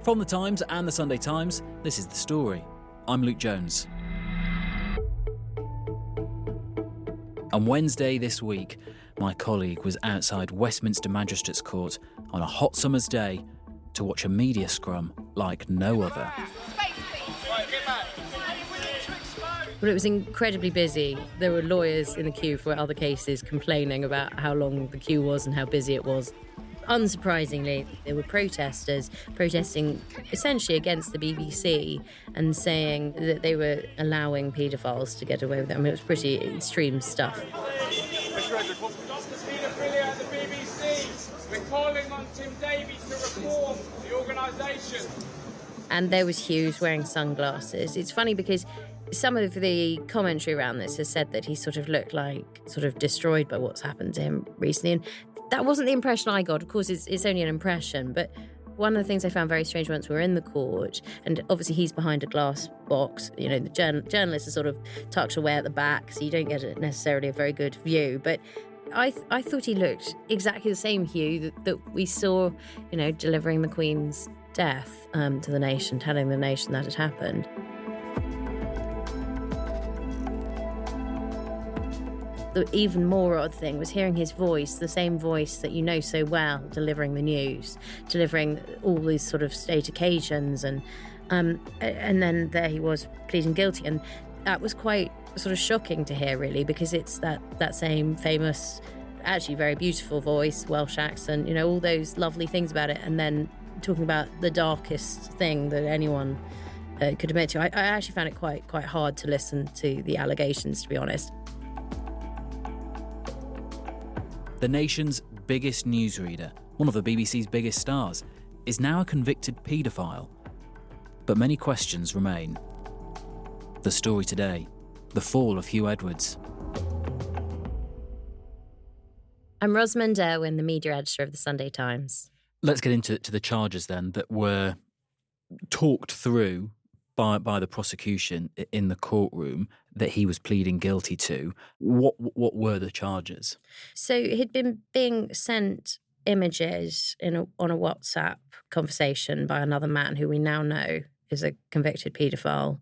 From The Times and The Sunday Times, this is The Story. I'm Luke Jones. On Wednesday this week, my colleague was outside Westminster Magistrates Court on a hot summer's day to watch a media scrum like no other. Well, it was incredibly busy. There were lawyers in the queue for other cases complaining about how long the queue was and how busy it was. Unsurprisingly, there were protesters protesting essentially against the BBC and saying that they were allowing paedophiles to get away with it. I mean, it was pretty extreme stuff. We're calling on Tim Davies to reform the organisation. And there was Huw wearing sunglasses. It's funny because some of the commentary around this has said that he sort of looked like sort of destroyed by what's happened to him recently. And that wasn't the impression I got. Of course, it's only an impression. But one of the things I found very strange once we were in the court, and obviously he's behind a glass box, you know, the journalists are sort of tucked away at the back, so you don't get necessarily a very good view. But I thought he looked exactly the same Huw that we saw, you know, delivering the Queen's death to the nation, telling the nation that had happened. The even more odd thing was hearing his voice, the same voice that you know so well, delivering the news, delivering all these sort of state occasions, and then there he was pleading guilty, and that was quite sort of shocking to hear, really, because it's that same famous, actually very beautiful voice, Welsh accent, you know, all those lovely things about it, and then talking about the darkest thing that anyone could admit to. I actually found it quite hard to listen to the allegations, to be honest. The nation's biggest newsreader, one of the BBC's biggest stars, is now a convicted paedophile. But many questions remain. The story today, the fall of Huw Edwards. I'm Ros Urwin, the media editor of The Sunday Times. Let's get into the charges then that were talked through by the prosecution in the courtroom that he was pleading guilty to. What were the charges? So he'd been being sent images on a WhatsApp conversation by another man who we now know is a convicted paedophile.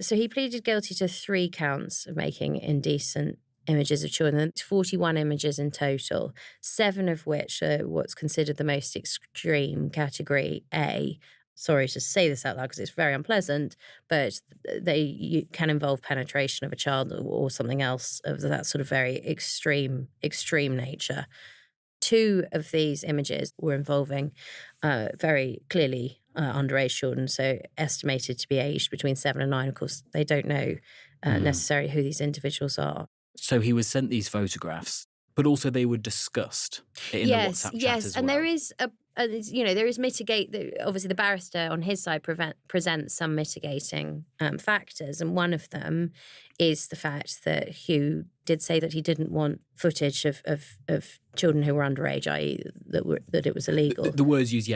So he pleaded guilty to 3 counts of making indecent images of children. 41 images in total, 7 of which are what's considered the most extreme category A. Sorry to say this out loud because it's very unpleasant, but you can involve penetration of a child or something else of that sort of very extreme nature. 2 of these images were involving very clearly underage children, so estimated to be aged between 7 and 9. Of course, they don't know necessarily who these individuals are. So he was sent these photographs, but also they were discussed in the WhatsApp chat as well. And there is there is obviously the barrister on his side presents some mitigating factors, and one of them is the fact that Huw did say that he didn't want footage of children who were underage, i.e. that it was illegal. The words used,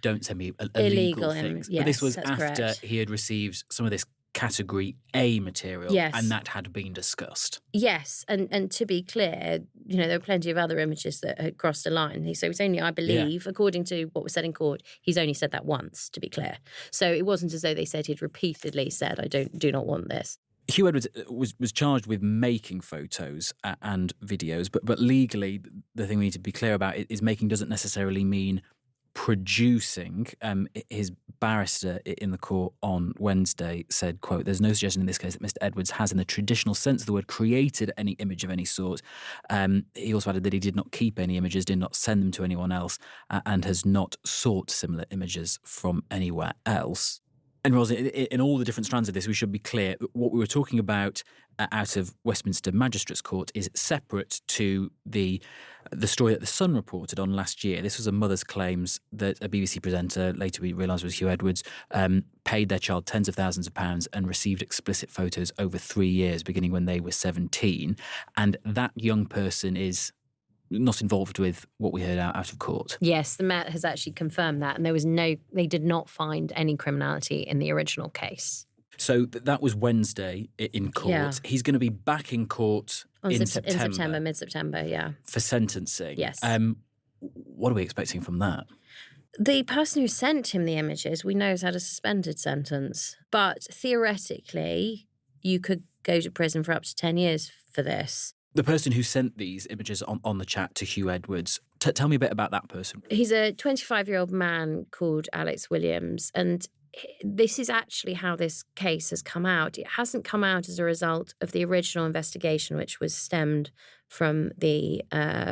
don't send me illegal things. Yes, but this was after correct. He had received some of this category A material, yes. And that had been discussed. Yes, and to be clear, you know, there were plenty of other images that had crossed a line. So it's only, I believe, according to what was said in court, he's only said that once, to be clear. So it wasn't as though they said he'd repeatedly said, I do not want this. Huw Edwards was charged with making photos and videos, but legally, the thing we need to be clear about is making doesn't necessarily mean producing. His barrister in the court on Wednesday said, quote, "There's no suggestion in this case that Mr. Edwards has, in the traditional sense of the word, created any image of any sort." He also added that he did not keep any images, did not send them to anyone else, and has not sought similar images from anywhere else. And Ros, in all the different strands of this, we should be clear, what we were talking about out of Westminster Magistrates Court is separate to the story that The Sun reported on last year. This was a mother's claims that a BBC presenter, later we realised was Huw Edwards, paid their child tens of thousands of pounds and received explicit photos over 3 years, beginning when they were 17. And that young person is not involved with what we heard out of court. Yes, the Met has actually confirmed that, and they did not find any criminality in the original case. So that was Wednesday in court. Yeah. He's going to be back in court in September. Mid-September, yeah. For sentencing. Yes. What are we expecting from that? The person who sent him the images, we know, has had a suspended sentence. But theoretically, you could go to prison for up to 10 years for this. The person who sent these images on the chat to Huw Edwards, tell me a bit about that person. He's a 25-year-old man called Alex Williams, and this is actually how this case has come out. It hasn't come out as a result of the original investigation, which was stemmed from the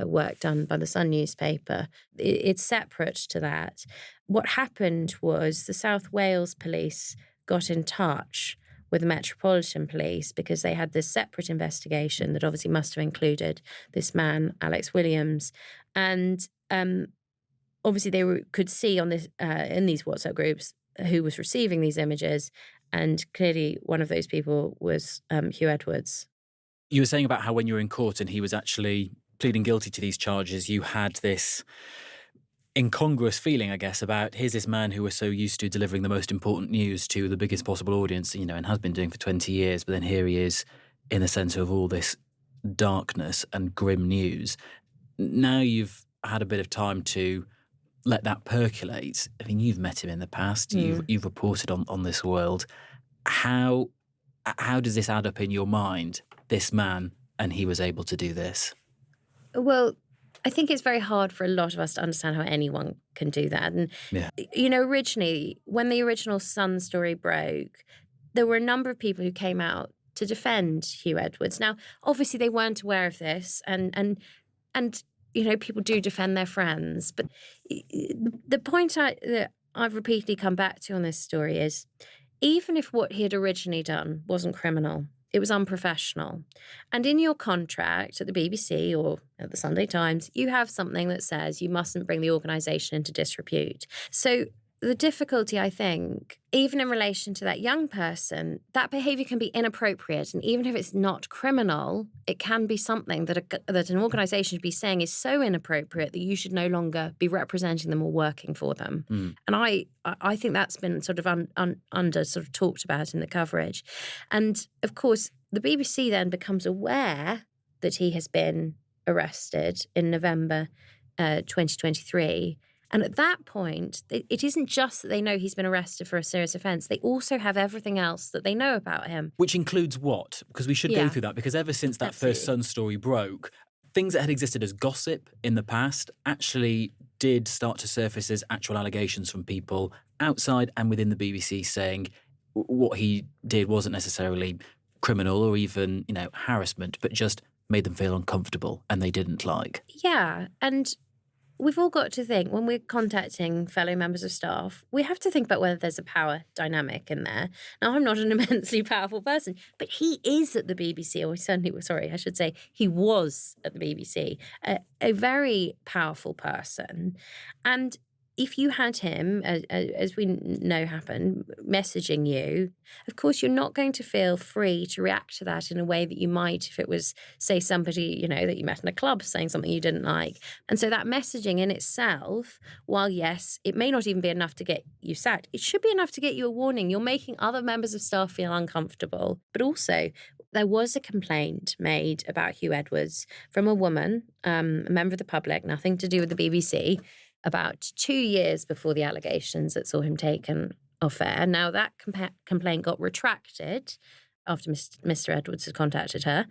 work done by the Sun newspaper. It's separate to that. What happened was the South Wales police got in touch with the Metropolitan Police because they had this separate investigation that obviously must have included this man, Alex Williams. And obviously they could see on this in these WhatsApp groups who was receiving these images, and clearly one of those people was Huw Edwards. You were saying about how when you were in court and he was actually pleading guilty to these charges, you had this incongruous feeling, I guess, about here's this man who was so used to delivering the most important news to the biggest possible audience, and has been doing for 20 years, but then here he is in the centre of all this darkness and grim news. Now you've had a bit of time to let that percolate. I mean, you've met him in the past. You've reported on this world. How does this add up in your mind, this man, and he was able to do this? Well, I think it's very hard for a lot of us to understand how anyone can do that. And, originally, when the original Sun story broke, there were a number of people who came out to defend Huw Edwards. Now, obviously, they weren't aware of this, and people do defend their friends. But the point that I've repeatedly come back to on this story is, even if what he had originally done wasn't criminal, it was unprofessional. And in your contract at the BBC or at the Sunday Times, you have something that says you mustn't bring the organisation into disrepute. So the difficulty, I think, even in relation to that young person, that behaviour can be inappropriate. And even if it's not criminal, it can be something that an organisation should be saying is so inappropriate that you should no longer be representing them or working for them. And I think that's been sort of under sort of talked about in the coverage. And of course, the BBC then becomes aware that he has been arrested in November 2023. And at that point, it isn't just that they know he's been arrested for a serious offence. They also have everything else that they know about him. Which includes what? Because we should go through that. Because ever since that first Sun story broke, things that had existed as gossip in the past actually did start to surface as actual allegations from people outside and within the BBC saying what he did wasn't necessarily criminal or even, harassment, but just made them feel uncomfortable and they didn't like. Yeah, and we've all got to think, when we're contacting fellow members of staff, we have to think about whether there's a power dynamic in there. Now, I'm not an immensely powerful person, but he is at the BBC, or I should say he was at the BBC, a very powerful person. And if you had him, as we know happened, messaging you, of course, you're not going to feel free to react to that in a way that you might if it was, say, somebody, that you met in a club saying something you didn't like. And so that messaging in itself, while yes, it may not even be enough to get you sacked, it should be enough to get you a warning. You're making other members of staff feel uncomfortable. But also, there was a complaint made about Huw Edwards from a woman, a member of the public, nothing to do with the BBC, about 2 years before the allegations that saw him taken off air. Now, that complaint got retracted after Mr. Edwards had contacted her.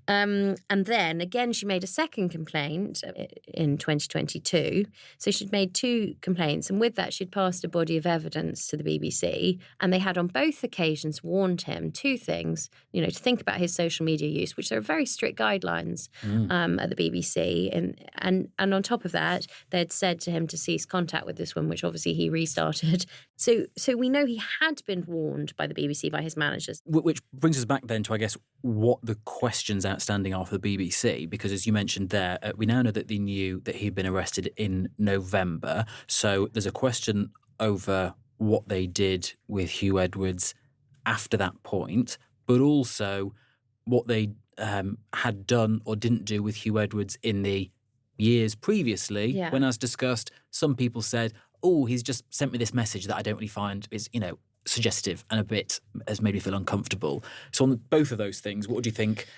And then, again, she made a second complaint in 2022. So she'd made 2 complaints. And with that, she'd passed a body of evidence to the BBC. And they had on both occasions warned him 2 things, to think about his social media use, which are very strict guidelines at the BBC. And on top of that, they'd said to him to cease contact with this one, which obviously he restarted. So we know he had been warned by the BBC, by his managers. Which brings us back then to, I guess, what the questions outstanding are for the BBC, because as you mentioned there, we now know that they knew that he'd been arrested in November. So there's a question over what they did with Huw Edwards after that point, but also what they had done or didn't do with Huw Edwards in the years previously, when, as discussed, some people said, he's just sent me this message that I don't really find is, suggestive and a bit has made me feel uncomfortable. So on both of those things, what do you think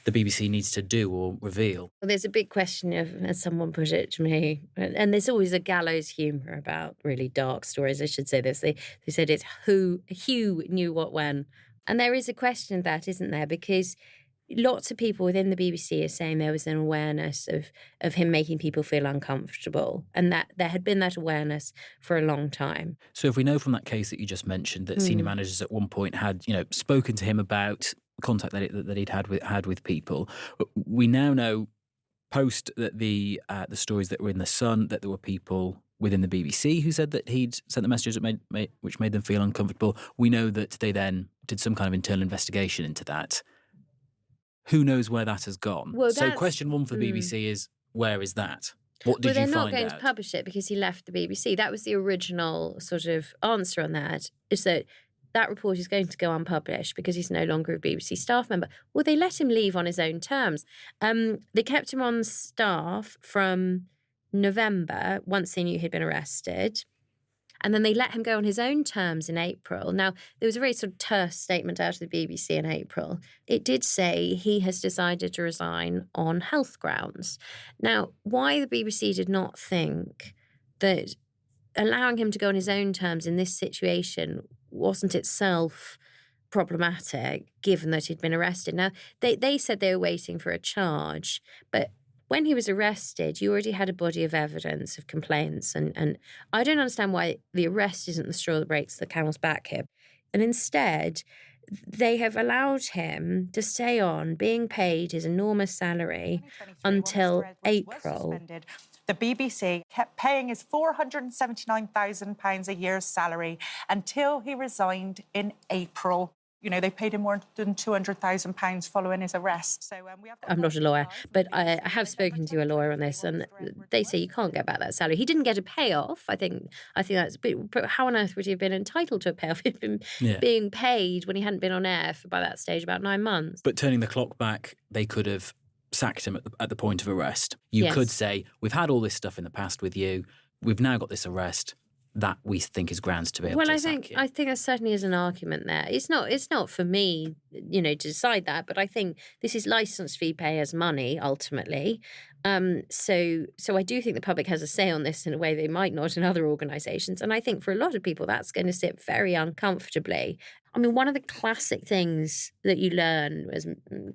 the BBC needs to do or reveal. Well, there's a big question of, as someone put it to me, and there's always a gallows humour about really dark stories. I should say this. They said it's Huw knew what when. And there is a question of that, isn't there? Because lots of people within the BBC are saying there was an awareness of him making people feel uncomfortable, and that there had been that awareness for a long time. So if we know from that case that you just mentioned that senior managers at one point had, spoken to him about contact that he'd had with people, we now know post that the stories that were in the Sun that there were people within the BBC who said that he'd sent the messages which made them feel uncomfortable. We know that they then did some kind of internal investigation into that. Who knows where that has gone? Well, so question one for the BBC is, where is that? What did you find out? Well, they're not going to publish it because he left the BBC. That was the original sort of answer on that, is that report is going to go unpublished because he's no longer a BBC staff member. Well, they let him leave on his own terms. They kept him on staff from November, once they knew he'd been arrested. And then they let him go on his own terms in April. Now, there was a very sort of terse statement out of the BBC in April. It did say he has decided to resign on health grounds. Now, why the BBC did not think that allowing him to go on his own terms in this situation wasn't itself problematic, given that he'd been arrested. Now, they said they were waiting for a charge, but when he was arrested, you already had a body of evidence of complaints, and I don't understand why the arrest isn't the straw that breaks the camel's back here. And instead, they have allowed him to stay on being paid his enormous salary until April. The BBC kept paying his £479,000 a year's salary until he resigned in April. They paid him more than £200,000 following his arrest. So I'm not a lawyer, but I have spoken to a lawyer on this, and they say you can't get back that salary. He didn't get a payoff. I think that's. But how on earth would he have been entitled to a payoff? He'd been being paid when he hadn't been on air for, by that stage, about 9 months. But turning the clock back, they could have sacked him at the point of arrest. You could say, we've had all this stuff in the past with you. We've now got this arrest. That we think is grounds to be able to sack you. I think there certainly is an argument there. It's not for me, to decide that, but I think this is licence fee payers' money ultimately. So I do think the public has a say on this in a way they might not in other organisations, and I think for a lot of people that's going to sit very uncomfortably. I mean, one of the classic things that you learn as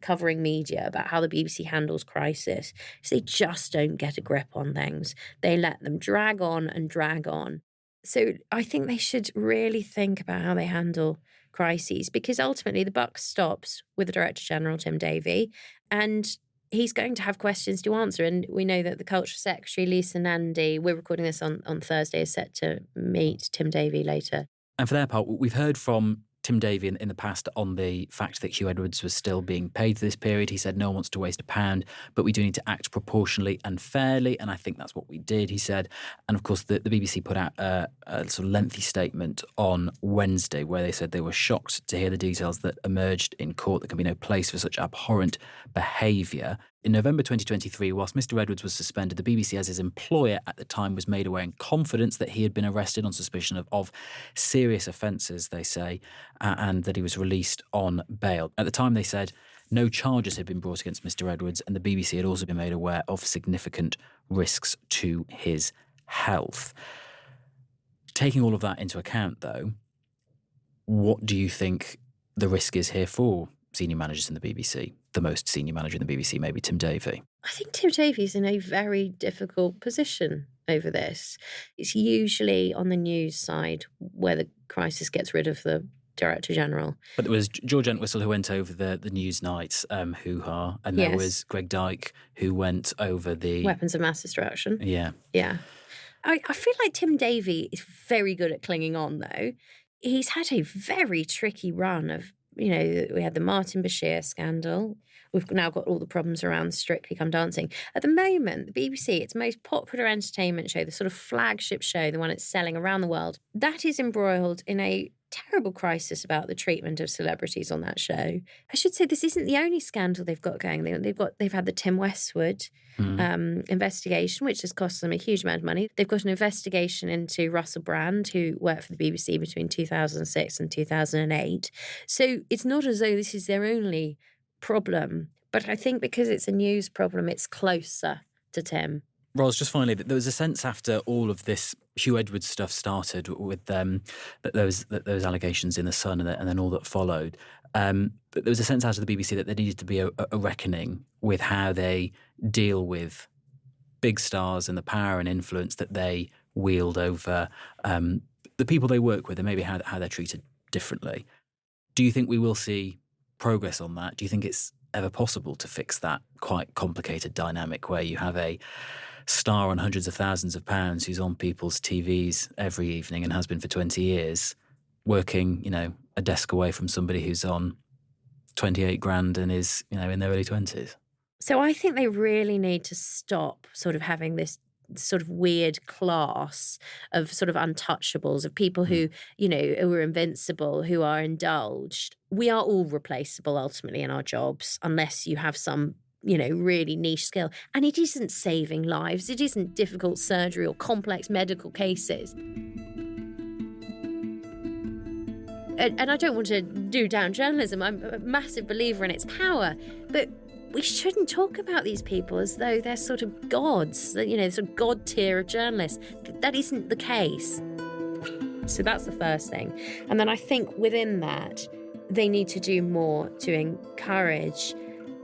covering media about how the BBC handles crisis is they just don't get a grip on things. They let them drag on and drag on. So I think they should really think about how they handle crises, because ultimately the buck stops with the Director General, Tim Davie, and he's going to have questions to answer. And we know that the Culture Secretary, Lisa Nandy, we're recording this on Thursday, is set to meet Tim Davie later. And for their part, we've heard from Tim Davie in the past on the fact that Huw Edwards was still being paid for this period. He said no one wants to waste a pound, but we do need to act proportionally and fairly, and I think that's what we did, he said. And of course, the BBC put out a sort of lengthy statement on Wednesday where they said they were shocked to hear the details that emerged in court. There can be no place for such abhorrent behaviour. In November 2023, whilst Mr Edwards was suspended, the BBC, as his employer at the time, was made aware in confidence that he had been arrested on suspicion of serious offences, they say, and that he was released on bail. At the time, they said no charges had been brought against Mr Edwards, and the BBC had also been made aware of significant risks to his health. Taking all of that into account, though, what do you think the risk is here for senior managers in the BBC? The most senior manager in the BBC, maybe Tim Davie. I think Tim Davie's in a very difficult position over this. It's usually on the news side where the crisis gets rid of the Director General. But there was George Entwistle who went over the news nights, hoo-ha, and there was Greg Dyke who went over the weapons of mass destruction. Yeah. I feel like Tim Davie is very good at clinging on, though. He's had a very tricky run of, we had the Martin Bashir scandal. We've now got all the problems around Strictly Come Dancing. At the moment, the BBC, its most popular entertainment show, the sort of flagship show, the one it's selling around the world, that is embroiled in a terrible crisis about the treatment of celebrities on that show. I should say this isn't the only scandal they've got going. They've had the Tim Westwood investigation, which has cost them a huge amount of money. They've got an investigation into Russell Brand, who worked for the BBC between 2006 and 2008. So it's not as though this is their only problem. But I think because it's a news problem, it's closer to Tim. Ros, just finally, there was a sense after all of this Huw Edwards stuff started with those allegations in The Sun and then all that followed, that there was a sense out of the BBC that there needed to be a reckoning with how they deal with big stars and the power and influence that they wield over the people they work with and maybe how they're treated differently. Do you think we will see progress on that? Do you think it's ever possible to fix that quite complicated dynamic where you have a star on hundreds of thousands of pounds who's on people's TVs every evening and has been for 20 years, working, a desk away from somebody who's on 28 grand and is, in their early 20s? So I think they really need to stop sort of having this sort of weird class of sort of untouchables, of people who, who are invincible, who are indulged. We are all replaceable ultimately in our jobs unless you have some really niche skill. And it isn't saving lives. It isn't difficult surgery or complex medical cases. And I don't want to do down journalism. I'm a massive believer in its power. But we shouldn't talk about these people as though they're sort of gods, sort of god tier of journalists. That isn't the case. So that's the first thing. And then I think within that, they need to do more to encourage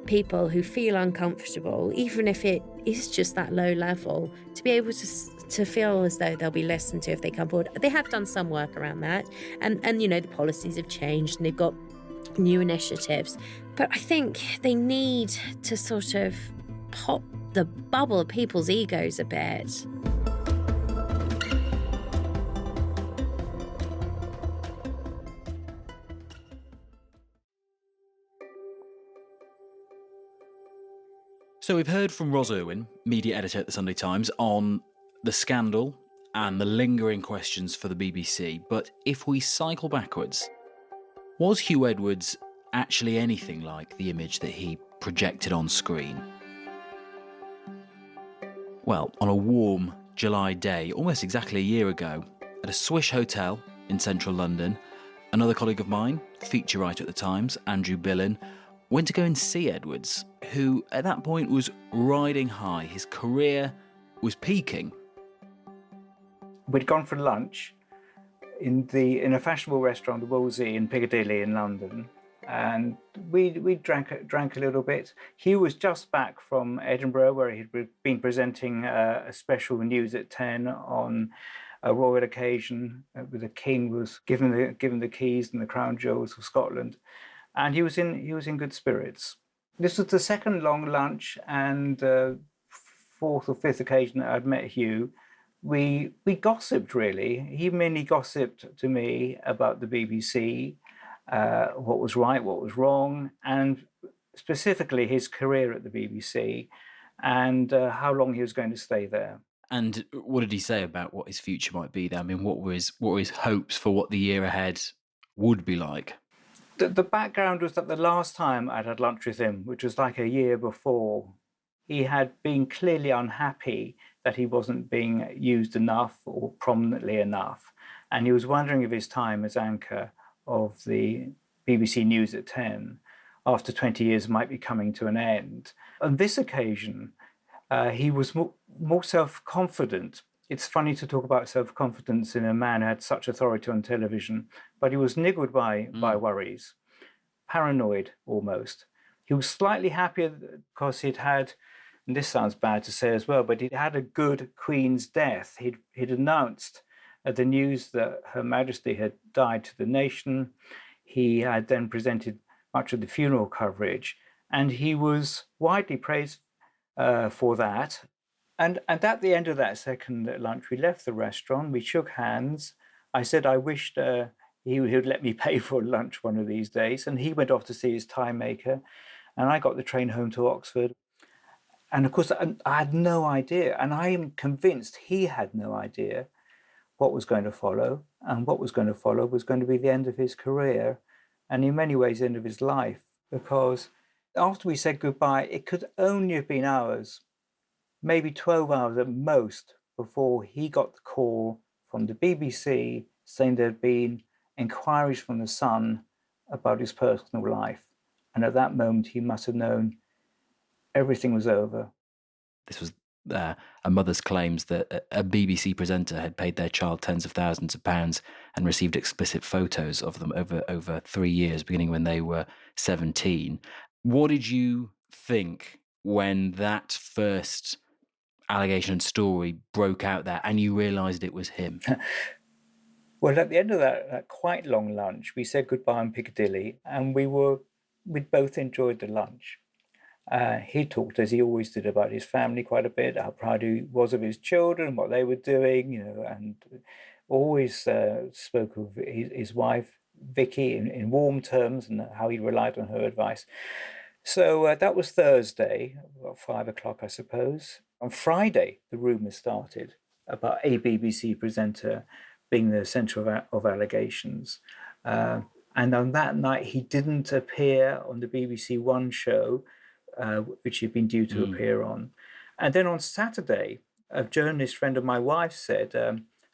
people who feel uncomfortable, even if it is just that low level, to be able to feel as though they'll be listened to if they come forward. They have done some work around that, and the policies have changed and they've got new initiatives. But I think they need to sort of pop the bubble of people's egos a bit. So we've heard from Ros Urwin, media editor at the Sunday Times, on the scandal and the lingering questions for the BBC. But if we cycle backwards, was Huw Edwards actually anything like the image that he projected on screen? Well, on a warm July day, almost exactly a year ago, at a swish hotel in central London, another colleague of mine, feature writer at the Times, Andrew Billen, went to go and see Edwards, who at that point was riding high. His career was peaking. We'd gone for lunch in a fashionable restaurant, the Wolsey in Piccadilly in London, and we drank a little bit. He was just back from Edinburgh, where he'd been presenting a special News at 10 on a royal occasion, where the King was given the keys and the crown jewels of Scotland, and he was in good spirits. This was the second long lunch and fourth or fifth occasion that I'd met Huw. We gossiped, really. He mainly gossiped to me about the BBC, what was right, what was wrong, and specifically his career at the BBC and how long he was going to stay there. And what did he say about what his future might be there? I mean, what were his hopes for what the year ahead would be like? The background was that the last time I'd had lunch with him, which was like a year before, he had been clearly unhappy that he wasn't being used enough or prominently enough. And he was wondering if his time as anchor of the BBC News at 10 after 20 years might be coming to an end. On this occasion, he was more self-confident. It's funny to talk about self-confidence in a man who had such authority on television, but he was niggled by worries, paranoid almost. He was slightly happier because he'd had, and this sounds bad to say as well, but he'd had a good Queen's death. He'd announced the news that Her Majesty had died to the nation. He had then presented much of the funeral coverage, and he was widely praised for that. And at the end of that second lunch, we left the restaurant, we shook hands. I said I wished he would let me pay for lunch one of these days. And he went off to see his tie maker. And I got the train home to Oxford. And of course, I had no idea. And I am convinced he had no idea what was going to follow. And what was going to follow was going to be the end of his career. And in many ways, the end of his life. Because after we said goodbye, it could only have been hours, maybe 12 hours at most, before he got the call from the BBC saying there had been inquiries from the Sun about his personal life. And at that moment, he must have known everything was over. This was a mother's claims that a BBC presenter had paid their child tens of thousands of pounds and received explicit photos of them over 3 years, beginning when they were 17. What did you think when that first allegation and story broke out there and you realised it was him? Well, at the end of that quite long lunch, we said goodbye in Piccadilly, and we'd both enjoyed the lunch. He talked, as he always did, about his family quite a bit, how proud he was of his children, what they were doing, and always spoke of his wife, Vicky, in warm terms, and how he relied on her advice. So that was Thursday, about 5 o'clock, I suppose. On Friday, the rumours started about a BBC presenter being the centre of allegations. And on that night, he didn't appear on the BBC One show, which he'd been due to appear on. And then on Saturday, a journalist friend of my wife said,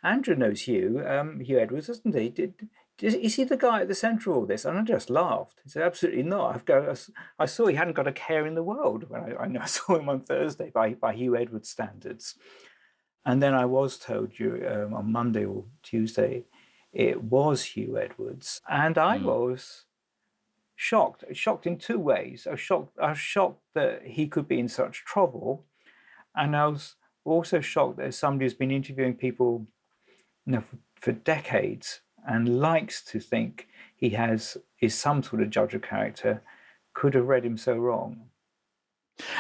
Andrew knows Huw Edwards, doesn't he? Is he the guy at the centre of all this? And I just laughed. He said, absolutely not. I saw he hadn't got a care in the world when I saw him on Thursday by Huw Edwards standards. And then I was told on Monday or Tuesday it was Huw Edwards. And I was shocked in two ways. I was shocked that he could be in such trouble. And I was also shocked that somebody who's been interviewing people for decades and likes to think he is some sort of judge of character could have read him so wrong.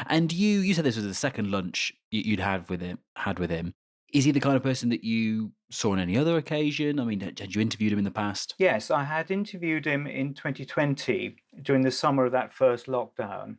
And you said this was the second lunch you'd had with him. Is he the kind of person that you saw on any other occasion? I mean, had you interviewed him in the past? Yes, I had interviewed him in 2020 during the summer of that first lockdown.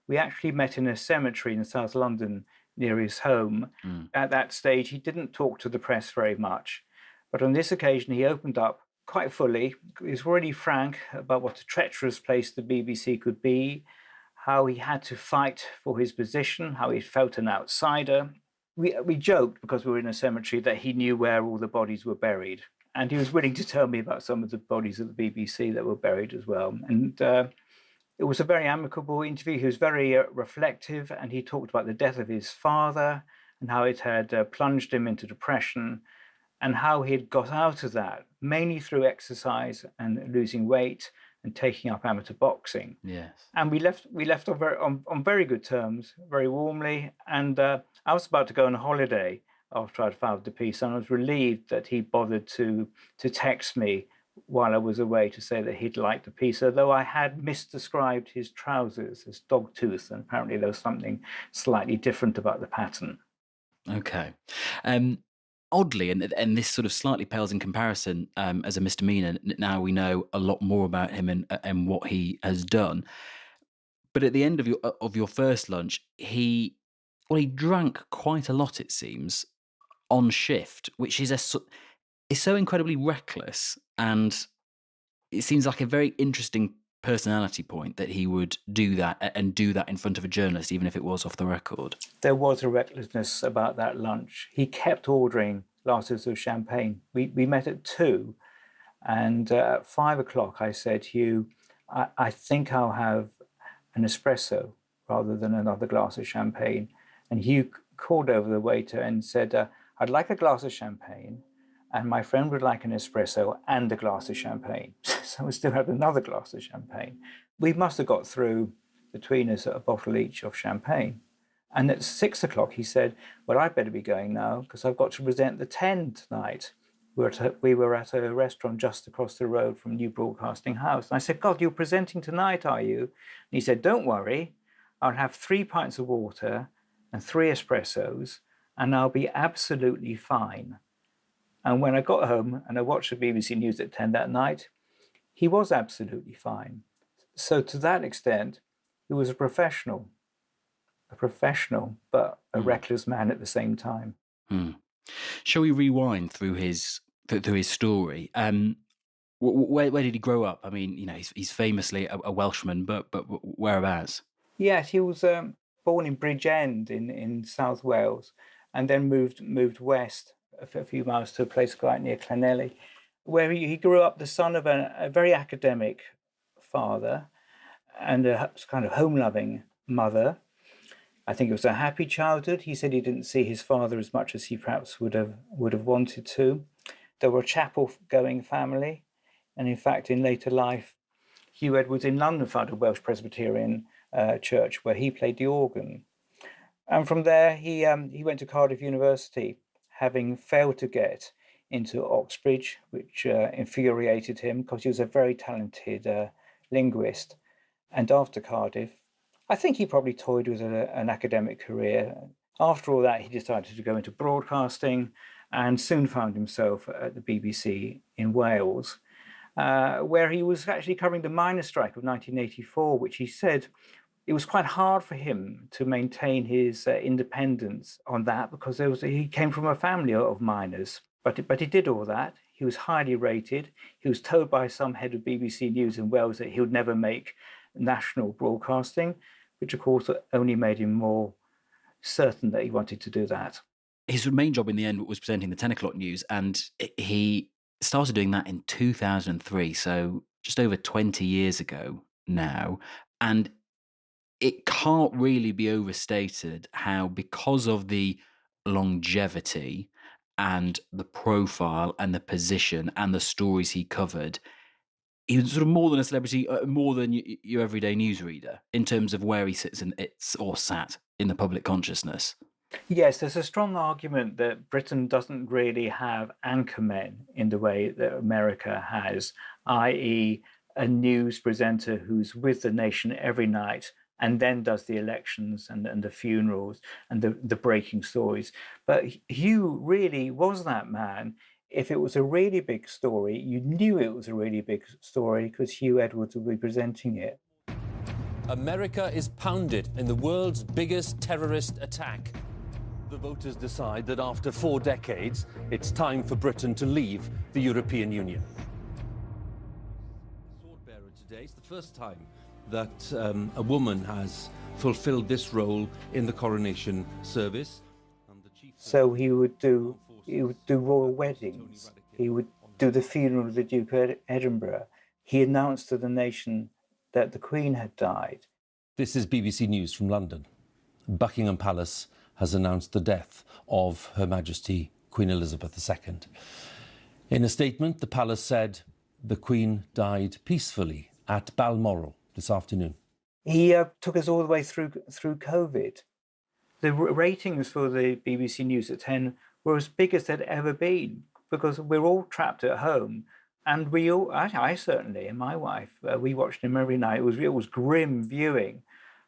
We actually met in a cemetery in South London near his home. At that stage, he didn't talk to the press very much. But on this occasion, he opened up quite fully. He was really frank about what a treacherous place the BBC could be, how he had to fight for his position, how he felt an outsider. We joked, because we were in a cemetery, that he knew where all the bodies were buried. And he was willing to tell me about some of the bodies of the BBC that were buried as well. And it was a very amicable interview. He was very reflective, and he talked about the death of his father and how it had plunged him into depression, and how he had got out of that, mainly through exercise and losing weight and taking up amateur boxing. Yes. And we left on very good terms, very warmly. And I was about to go on a holiday after I'd filed the piece, and I was relieved that he bothered to text me while I was away to say that he'd liked the piece, although I had misdescribed his trousers as dogtooth, and apparently there was something slightly different about the pattern. Okay. Oddly, and this sort of slightly pales in comparison as a misdemeanor. Now we know a lot more about him and what he has done. But at the end of your first lunch, he drank quite a lot, it seems, on shift, which is so incredibly reckless, and it seems like a very interesting personality point that he would do that in front of a journalist, even if it was off the record. There was a recklessness about that lunch. He kept ordering glasses of champagne. We met at 2, and at 5 o'clock I said, Huw, I think I'll have an espresso rather than another glass of champagne. And Huw called over the waiter and said, I'd like a glass of champagne, and my friend would like an espresso and a glass of champagne. So we still had another glass of champagne. We must have got through between us a bottle each of champagne. And at 6 o'clock he said, well, I'd better be going now because I've got to present the 10 tonight. We were at a restaurant just across the road from New Broadcasting House. And I said, God, you're presenting tonight, are you? And he said, don't worry, I'll have 3 pints of water and 3 espressos, and I'll be absolutely fine. And when I got home and I watched the BBC News at 10 that night, he was absolutely fine. So to that extent, he was a professional, but a reckless man at the same time. Shall we rewind through his story? Where did he grow up? I mean, he's famously a Welshman, but whereabouts? Yes, he was born in Bridgend in South Wales, and then moved west a few miles to a place quite near Llanelli, where he grew up the son of a very academic father and a kind of home-loving mother. I think it was a happy childhood. He said he didn't see his father as much as he perhaps would have wanted to. They were a chapel-going family, and in fact, in later life, Huw Edwards in London founded a Welsh Presbyterian church where he played the organ. And from there, he went to Cardiff University, having failed to get into Oxbridge, which infuriated him because he was a very talented linguist. And after Cardiff, I think he probably toyed with an academic career. After all that, he decided to go into broadcasting and soon found himself at the BBC in Wales, where he was actually covering the miners' strike of 1984, which he said it was quite hard for him to maintain his independence on that because he came from a family of miners. But he did all that. He was highly rated. He was told by some head of BBC News in Wales that he would never make national broadcasting, which of course only made him more certain that he wanted to do that. His main job in the end was presenting the 10 o'clock news, and he started doing that in 2003, so just over 20 years ago now. And it can't really be overstated how, because of the longevity and the profile and the position and the stories he covered, he was sort of more than a celebrity, more than your everyday newsreader in terms of where he sits sat in the public consciousness. Yes, there's a strong argument that Britain doesn't really have anchormen in the way that America has, i.e. a news presenter who's with the nation every night and then does the elections and the funerals and the breaking stories. But Huw really was that man. If it was a really big story, you knew it was a really big story because Huw Edwards would be presenting it. America is pounded in the world's biggest terrorist attack. The voters decide that after 4 decades, it's time for Britain to leave the European Union. Swordbearer today is the first time that a woman has fulfilled this role in the coronation service. So he would do royal weddings. He would do the funeral of the Duke of Edinburgh. He announced to the nation that the Queen had died. This is BBC News from London. Buckingham Palace has announced the death of Her Majesty Queen Elizabeth II. In a statement, the palace said the Queen died peacefully at Balmoral this afternoon. He took us all the way through COVID. The ratings for the BBC News at 10 were as big as they'd ever been because we're all trapped at home. And we all, I certainly, and my wife, we watched him every night. It was grim viewing.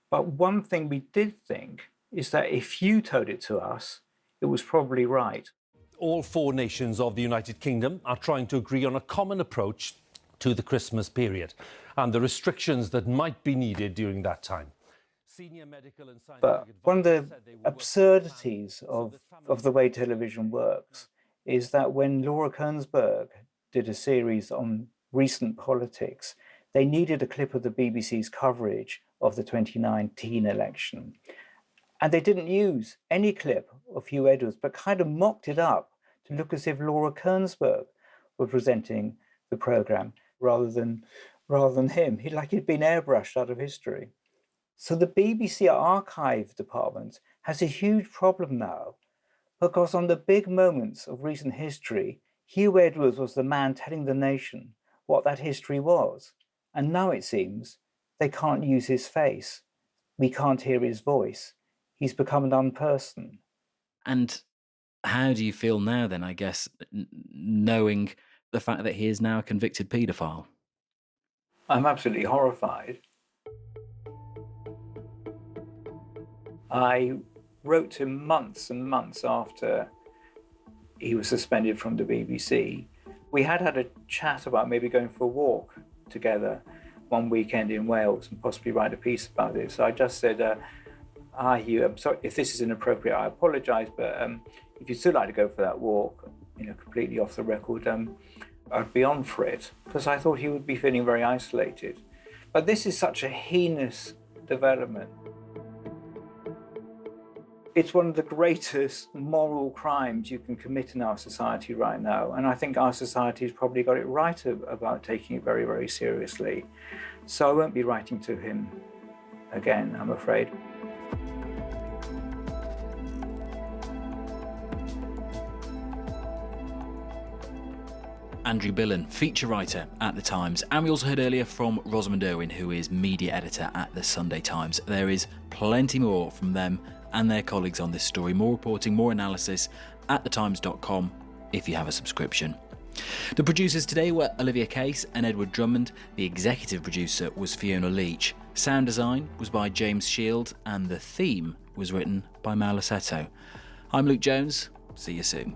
But one thing we did think is that if you told it to us, it was probably right. All 4 nations of the United Kingdom are trying to agree on a common approach to the Christmas period and the restrictions that might be needed during that time. But one of the absurdities of the way television works is that when Laura Koenigsberg did a series on recent politics, they needed a clip of the BBC's coverage of the 2019 election. And they didn't use any clip of Huw Edwards, but kind of mocked it up to look as if Laura Koenigsberg were presenting the programme rather than him. He'd been airbrushed out of history. So the BBC archive department has a huge problem now because on the big moments of recent history, Huw Edwards was the man telling the nation what that history was. And now it seems they can't use his face. We can't hear his voice. He's become an unperson. And how do you feel now then, I guess, knowing the fact that he is now a convicted paedophile? I'm absolutely horrified. I wrote to him months and months after he was suspended from the BBC. We had a chat about maybe going for a walk together one weekend in Wales and possibly write a piece about it. So I just said, Huw, I'm sorry if this is inappropriate, I apologise, but if you'd still like to go for that walk, completely off the record, I'd be on for it, because I thought he would be feeling very isolated. But this is such a heinous development. It's one of the greatest moral crimes you can commit in our society right now. And I think our society has probably got it right about taking it very, very seriously. So I won't be writing to him again, I'm afraid. Andrew Billen, feature writer at The Times. And we also heard earlier from Ros Urwin, who is media editor at The Sunday Times. There is plenty more from them and their colleagues on this story. More reporting, more analysis at thetimes.com if you have a subscription. The producers today were Olivia Case and Edward Drummond. The executive producer was Fiona Leach. Sound design was by James Shield, and the theme was written by Mal Assetto. I'm Luke Jones. See you soon.